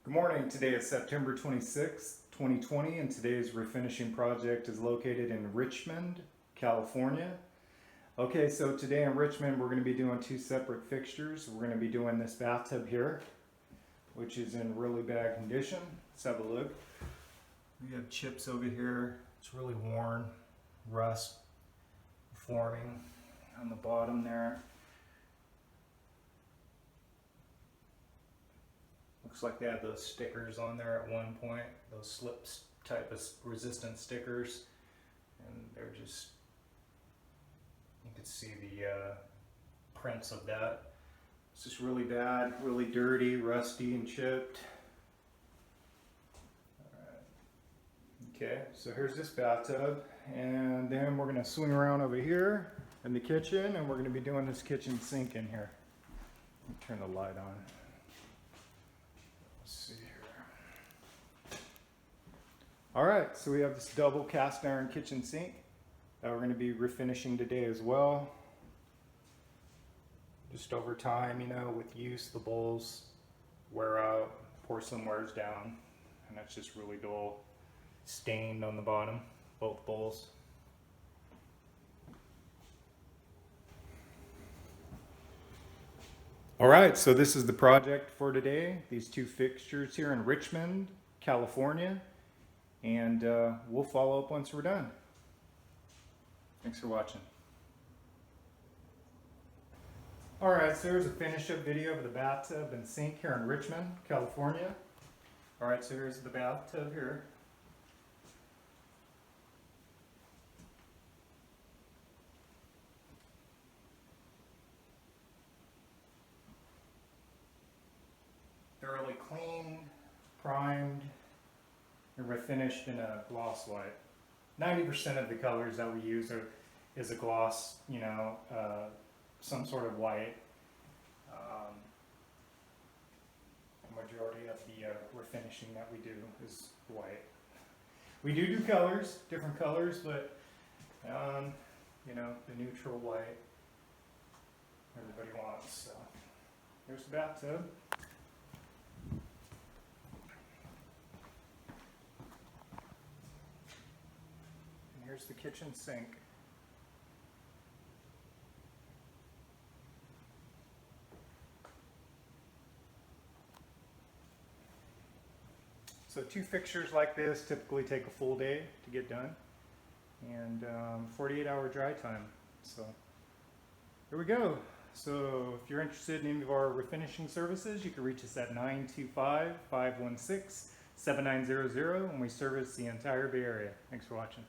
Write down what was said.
Good morning. Today is September 26th, 2020, and today's refinishing project is located in Richmond, California. Okay, so today in Richmond we're going to be doing two separate fixtures. We're going to be doing this bathtub here, which is in really bad condition. Let's have a look. We have chips over here. It's really worn, rust forming on the bottom there. Looks like they had those stickers on there at one point, those slips type of resistant stickers, and they're just, you can see the prints of that. It's just really bad, really dirty, rusty, and chipped. Alright. Okay, so here's this bathtub, and then we're going to swing around over here in the kitchen, and we're going to be doing this kitchen sink in here. Let me turn the light on. See here. All right, so we have this double cast iron kitchen sink that we're going to be refinishing today as well. Just over time, you know, with use, the bowls wear out, porcelain wears down, and that's just really dull, stained on the bottom, both bowls. All right, so this is the project for today. These two fixtures here in Richmond, California, and we'll follow up once we're done. Thanks for watching. All right, so here's a finish-up video of the bathtub and sink here in Richmond, California. All right, so here's the bathtub here. Thoroughly cleaned, primed, and refinished in a gloss white. 90% of the colors that we use is a gloss, you know, some sort of white. The majority of the refinishing that we do is white. We do colors, different colors, but you know, the neutral white everybody wants. So here's the bathtub. Here's the kitchen sink. So two fixtures like this typically take a full day to get done, and 48-hour dry time. So here we go. So if you're interested in any of our refinishing services, you can reach us at 925-516-7900, and we service the entire Bay Area. Thanks for watching.